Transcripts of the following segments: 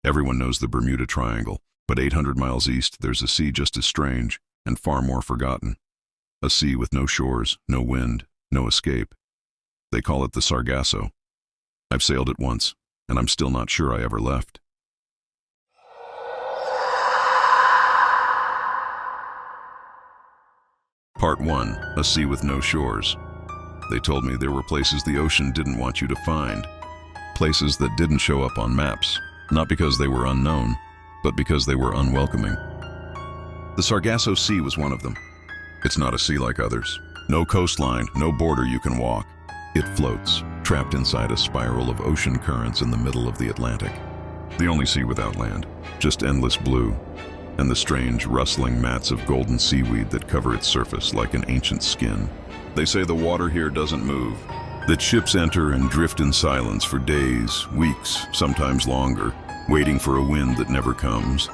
Everyone knows the Bermuda Triangle, but 800 miles east there's a sea just as strange and far more forgotten. A sea with no shores, no wind, no escape. They call it the Sargasso. I've sailed it once, and I'm still not sure I ever left. Part 1. A sea with no shores. They told me there were places the ocean didn't want you to find. Places that didn't show up on maps, not because they were unknown, but because they were unwelcoming. The Sargasso Sea was one of them. It's not a sea like others. No coastline, no border you can walk. It floats, trapped inside a spiral of ocean currents in the middle of the Atlantic. The only sea without land, just endless blue, and the strange rustling mats of golden seaweed that cover its surface like an ancient skin. They say the water here doesn't move, that ships enter and drift in silence for days, weeks, sometimes longer, waiting for a wind that never comes.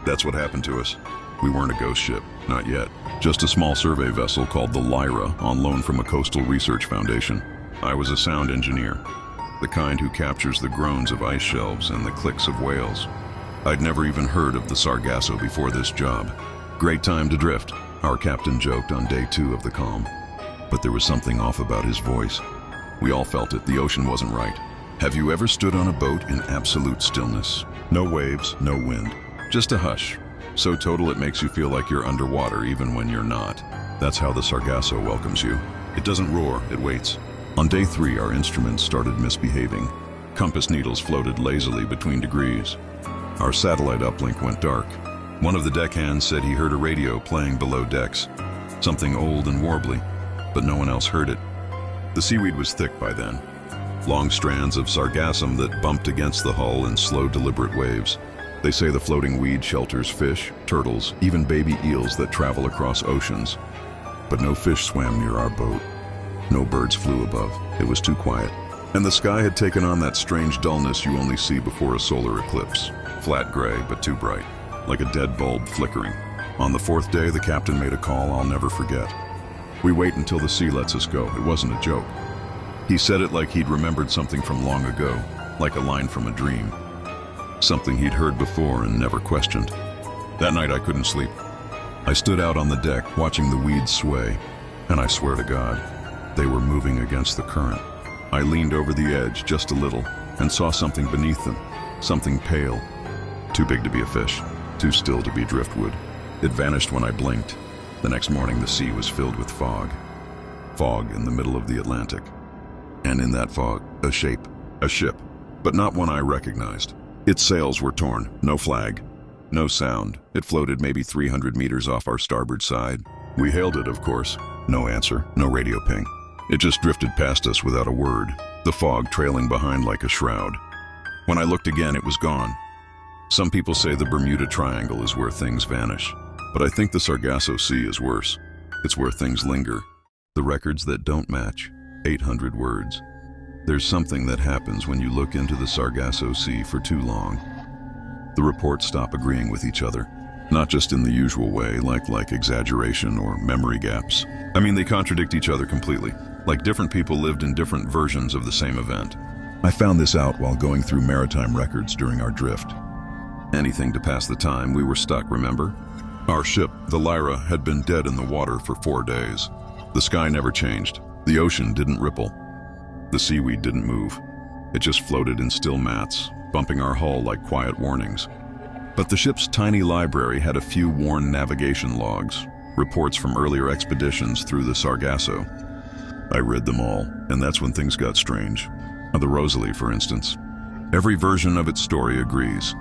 That's what happened to us. We weren't a ghost ship, not yet. Just a small survey vessel called the Lyra on loan from a coastal research foundation. I was a sound engineer, the kind who captures the groans of ice shelves and the clicks of whales. I'd never even heard of the Sargasso before this job. Great time to drift, our captain joked on day 2 of the calm. But there was something off about his voice. We all felt it, the ocean wasn't right. Have you ever stood on a boat in absolute stillness? No waves, no wind, just a hush. So total it makes you feel like you're underwater even when you're not. That's how the Sargasso welcomes you. It doesn't roar, it waits. On day 3, our instruments started misbehaving. Compass needles floated lazily between degrees. Our satellite uplink went dark. One of the deckhands said he heard a radio playing below decks, something old and warbly, but no one else heard it. The seaweed was thick by then, long strands of sargassum that bumped against the hull in slow, deliberate waves. They say the floating weed shelters fish, turtles, even baby eels that travel across oceans. But no fish swam near our boat. No birds flew above. It was too quiet. And the sky had taken on that strange dullness you only see before a solar eclipse. Flat gray, but too bright, like a dead bulb flickering. On the 4th day, the captain made a call I'll never forget. We wait until the sea lets us go. It wasn't a joke. He said it like he'd remembered something from long ago, like a line from a dream. Something he'd heard before and never questioned. That night I couldn't sleep. I stood out on the deck watching the weeds sway, and I swear to God, they were moving against the current. I leaned over the edge just a little and saw something beneath them, something pale. Too big to be a fish, too still to be driftwood. It vanished when I blinked. The next morning the sea was filled with fog. Fog in the middle of the Atlantic. And in that fog, a shape, a ship, but not one I recognized. Its sails were torn, no flag, no sound. It floated maybe 300 meters off our starboard side. We hailed it, of course. No answer, no radio ping. It just drifted past us without a word, the fog trailing behind like a shroud. When I looked again, it was gone. Some people say the Bermuda Triangle is where things vanish, but I think the Sargasso Sea is worse. It's where things linger. The records that don't match, 800 words. There's something that happens when you look into the Sargasso Sea for too long. The reports stop agreeing with each other, not just in the usual way, like exaggeration or memory gaps. I mean, they contradict each other completely, like different people lived in different versions of the same event. I found this out while going through maritime records during our drift. Anything to pass the time. We were stuck, remember? Our ship, the Lyra, had been dead in the water for 4 days. The sky never changed. The ocean didn't ripple. The seaweed didn't move. It just floated in still mats, bumping our hull like quiet warnings. But the ship's tiny library had a few worn navigation logs, reports from earlier expeditions through the Sargasso. I read them all, and that's when things got strange. The Rosalie, for instance. Every version of its story agrees.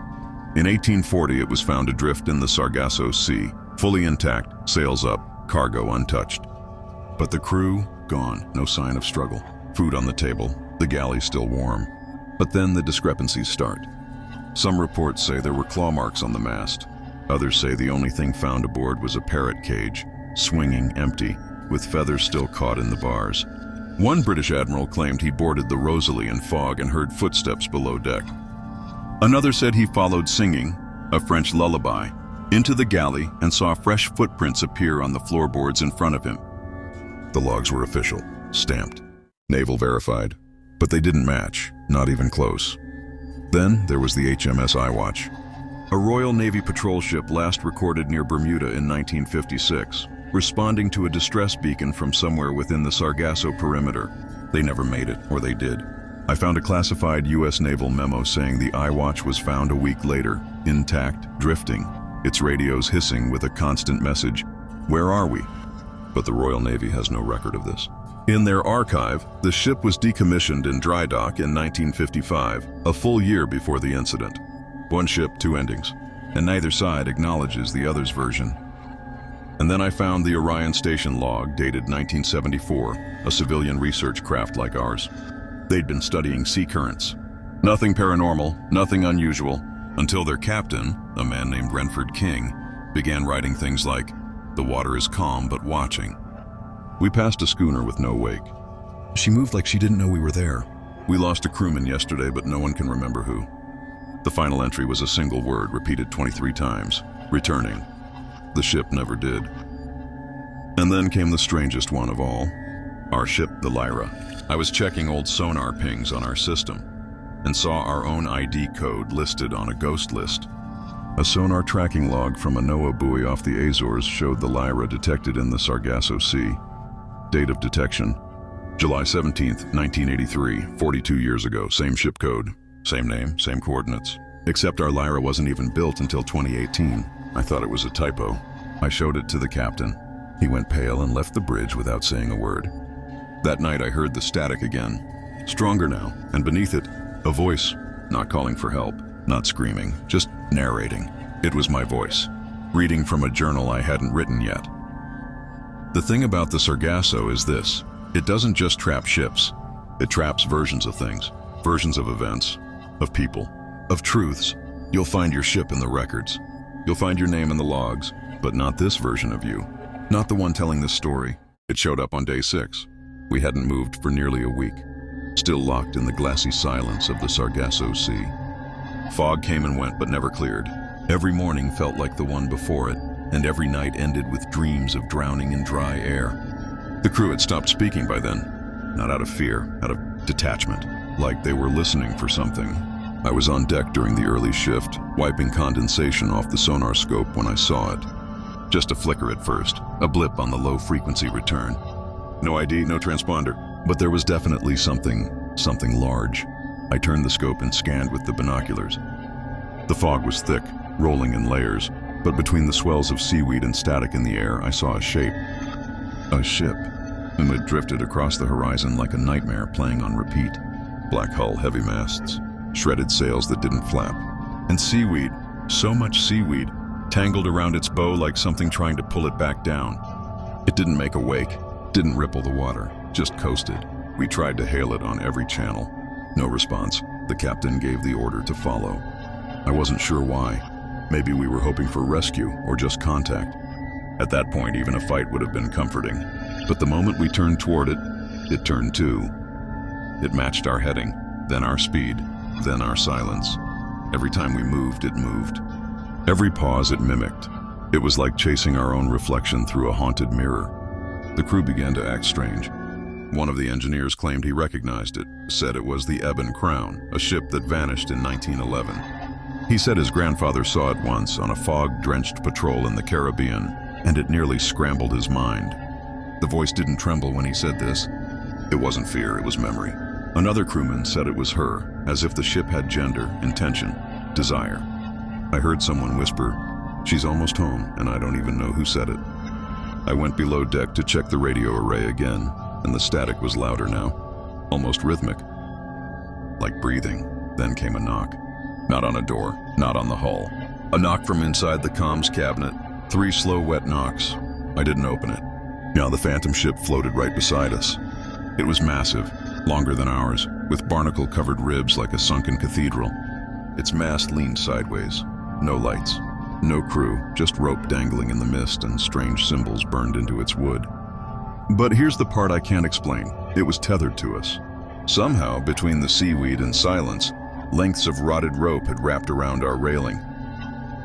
In 1840, it was found adrift in the Sargasso Sea, fully intact, sails up, cargo untouched. But the crew, gone, no sign of struggle. Food on the table, the galley still warm. But then the discrepancies start. Some reports say there were claw marks on the mast. Others say the only thing found aboard was a parrot cage, swinging empty, with feathers still caught in the bars. One British admiral claimed he boarded the Rosalie in fog and heard footsteps below deck. Another said he followed singing, a French lullaby, into the galley and saw fresh footprints appear on the floorboards in front of him. The logs were official, stamped, naval verified, but they didn't match, not even close. Then there was the HMS Watch, a Royal Navy patrol ship last recorded near Bermuda in 1956, responding to a distress beacon from somewhere within the Sargasso perimeter. They never made it, or they did. I found a classified U.S. naval memo saying the Watch was found a week later, intact, drifting, its radios hissing with a constant message, "Where are we?" But the Royal Navy has no record of this. In their archive, the ship was decommissioned in dry dock in 1955, a full year before the incident. One ship, two endings, and neither side acknowledges the other's version. And then I found the Orion Station log dated 1974, a civilian research craft like ours. They'd been studying sea currents. Nothing paranormal, nothing unusual, until their captain, a man named Renford King, began writing things like, "The water is calm but watching." We passed a schooner with no wake. She moved like she didn't know we were there. We lost a crewman yesterday, but no one can remember who. The final entry was a single word repeated 23 times, "returning." The ship never did. And then came the strangest one of all. Our ship, the Lyra. I was checking old sonar pings on our system and saw our own ID code listed on a ghost list. A sonar tracking log from a NOAA buoy off the Azores showed the Lyra detected in the Sargasso Sea. Date of detection, July 17th, 1983, 42 years ago. Same ship code, same name, same coordinates. Except our Lyra wasn't even built until 2018. I thought it was a typo. I showed it to the captain. He went pale and left the bridge without saying a word. That night I heard the static again, stronger now, and beneath it, a voice, not calling for help, not screaming, just narrating. It was my voice, reading from a journal I hadn't written yet. The thing about the Sargasso is this: it doesn't just trap ships, it traps versions of things, versions of events, of people, of truths. You'll find your ship in the records. You'll find your name in the logs, but not this version of you. Not the one telling this story. It showed up on day 6. We hadn't moved for nearly a week, still locked in the glassy silence of the Sargasso Sea. Fog came and went, but never cleared. Every morning felt like the one before it, and every night ended with dreams of drowning in dry air. The crew had stopped speaking by then, not out of fear, out of detachment, like they were listening for something. I was on deck during the early shift, wiping condensation off the sonar scope when I saw it. Just a flicker at first, a blip on the low-frequency return. No ID, no transponder, but there was definitely something large. I turned the scope and scanned with the binoculars. The fog was thick, rolling in layers, but between the swells of seaweed and static in the air, I saw a shape. A ship, and it drifted across the horizon like a nightmare playing on repeat. Black hull, heavy masts, shredded sails that didn't flap, and seaweed, so much seaweed, tangled around its bow like something trying to pull it back down. It didn't make a wake, didn't ripple the water, just coasted. We tried to hail it on every channel. No response. The captain gave the order to follow. I wasn't sure why. Maybe we were hoping for rescue or just contact. At that point, even a fight would have been comforting. But the moment we turned toward it, it turned too. It matched our heading, then our speed, then our silence. Every time we moved, it moved. Every pause it mimicked. It was like chasing our own reflection through a haunted mirror. The crew began to act strange. One of the engineers claimed he recognized it, said it was the Ebon Crown, a ship that vanished in 1911. He said his grandfather saw it once on a fog-drenched patrol in the Caribbean, and it nearly scrambled his mind. The voice didn't tremble when he said this. It wasn't fear, it was memory. Another crewman said it was her, as if the ship had gender, intention, desire. I heard someone whisper, "She's almost home," and I don't even know who said it. I went below deck to check the radio array again, and the static was louder now, almost rhythmic, like breathing. Then came a knock. Not on a door, not on the hull. A knock from inside the comms cabinet. 3 slow, wet knocks. I didn't open it. Now the phantom ship floated right beside us. It was massive, longer than ours, with barnacle-covered ribs like a sunken cathedral. Its mast leaned sideways. No lights, no crew, just rope dangling in the mist and strange symbols burned into its wood. But here's the part I can't explain. It was tethered to us. Somehow, between the seaweed and silence, lengths of rotted rope had wrapped around our railing.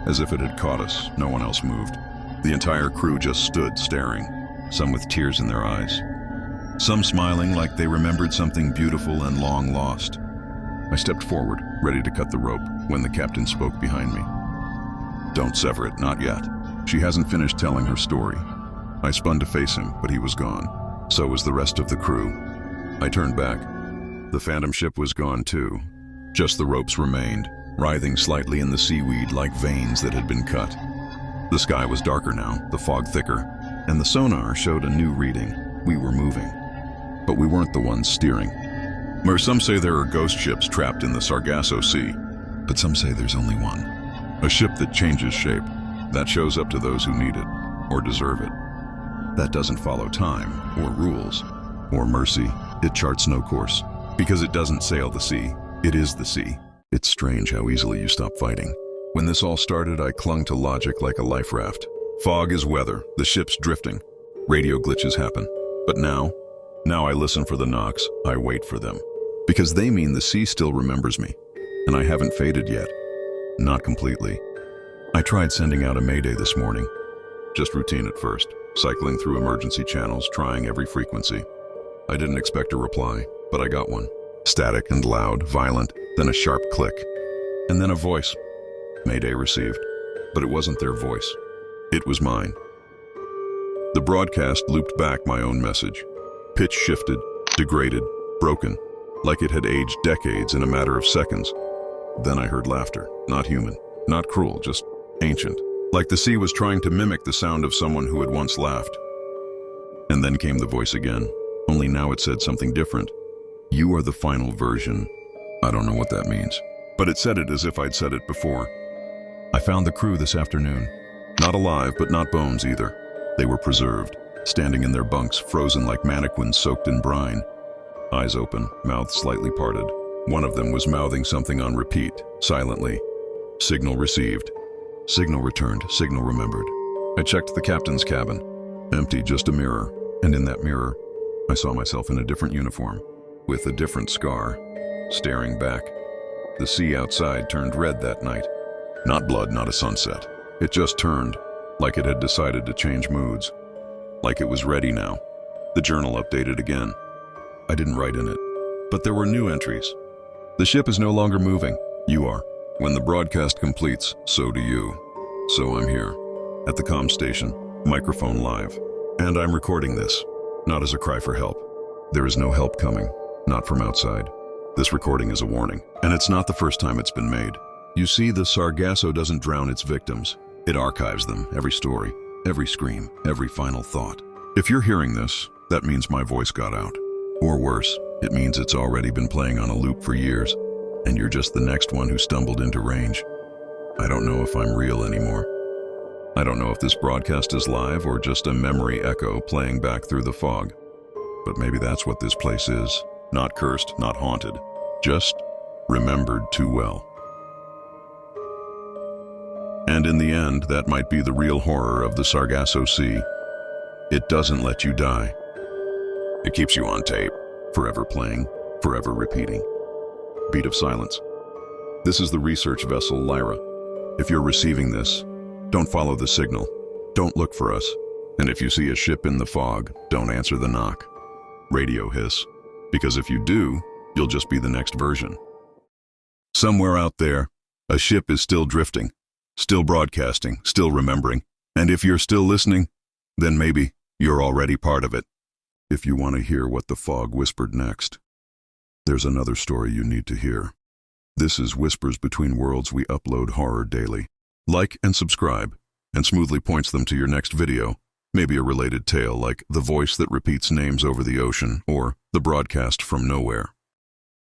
As if it had caught us, no one else moved. The entire crew just stood staring, some with tears in their eyes. Some smiling like they remembered something beautiful and long lost. I stepped forward, ready to cut the rope, when the captain spoke behind me. "Don't sever it, not yet. She hasn't finished telling her story." I spun to face him, but he was gone. So was the rest of the crew. I turned back. The phantom ship was gone too. Just the ropes remained, writhing slightly in the seaweed like veins that had been cut. The sky was darker now, the fog thicker, and the sonar showed a new reading. We were moving. But we weren't the ones steering. Some say there are ghost ships trapped in the Sargasso Sea, but some say there's only one. A ship that changes shape, that shows up to those who need it, or deserve it. That doesn't follow time, or rules, or mercy. It charts no course. Because it doesn't sail the sea, it is the sea. It's strange how easily you stop fighting. When this all started, I clung to logic like a life raft. Fog is weather, the ship's drifting. Radio glitches happen. But now I listen for the knocks, I wait for them. Because they mean the sea still remembers me. And I haven't faded yet. Not completely. I tried sending out a mayday this morning. Just routine at first, cycling through emergency channels, trying every frequency. I didn't expect a reply, but I got one. Static and loud, violent, then a sharp click. And then a voice. Mayday received. But it wasn't their voice. It was mine. The broadcast looped back my own message. Pitch shifted, degraded, broken, like it had aged decades in a matter of seconds. Then I heard laughter, not human, not cruel, just ancient. Like the sea was trying to mimic the sound of someone who had once laughed. And then came the voice again, only now it said something different. "You are the final version." I don't know what that means, but it said it as if I'd said it before. I found the crew this afternoon. Not alive, but not bones either. They were preserved, standing in their bunks, frozen like mannequins soaked in brine. Eyes open, mouths slightly parted. One of them was mouthing something on repeat, silently. Signal received. Signal returned, signal remembered. I checked the captain's cabin. Empty, just a mirror. And in that mirror, I saw myself in a different uniform, with a different scar, staring back. The sea outside turned red that night. Not blood, not a sunset. It just turned, like it had decided to change moods. Like it was ready now. The journal updated again. I didn't write in it, but there were new entries. The ship is no longer moving. You are. When the broadcast completes, so do you. So I'm here, at the comm station, microphone live. And I'm recording this, not as a cry for help. There is no help coming, not from outside. This recording is a warning, and it's not the first time it's been made. You see, the Sargasso doesn't drown its victims. It archives them, every story, every scream, every final thought. If you're hearing this, that means my voice got out. Or worse, it means it's already been playing on a loop for years, and you're just the next one who stumbled into range. I don't know if I'm real anymore. I don't know if this broadcast is live or just a memory echo playing back through the fog. But maybe that's what this place is. Not cursed, not haunted. Just remembered too well. And in the end, that might be the real horror of the Sargasso Sea. It doesn't let you die. It keeps you on tape, forever playing, forever repeating. Beat of silence. This is the research vessel Lyra. If you're receiving this, don't follow the signal. Don't look for us. And if you see a ship in the fog, don't answer the knock. Radio hiss. Because if you do, you'll just be the next version. Somewhere out there, a ship is still drifting, still broadcasting, still remembering. And if you're still listening, then maybe you're already part of it. If you want to hear what the fog whispered next, there's another story you need to hear. This is Whispers Between Worlds. We upload horror daily. Like and subscribe, and smoothly points them to your next video. Maybe a related tale like The Voice That Repeats Names Over the Ocean or The Broadcast from Nowhere.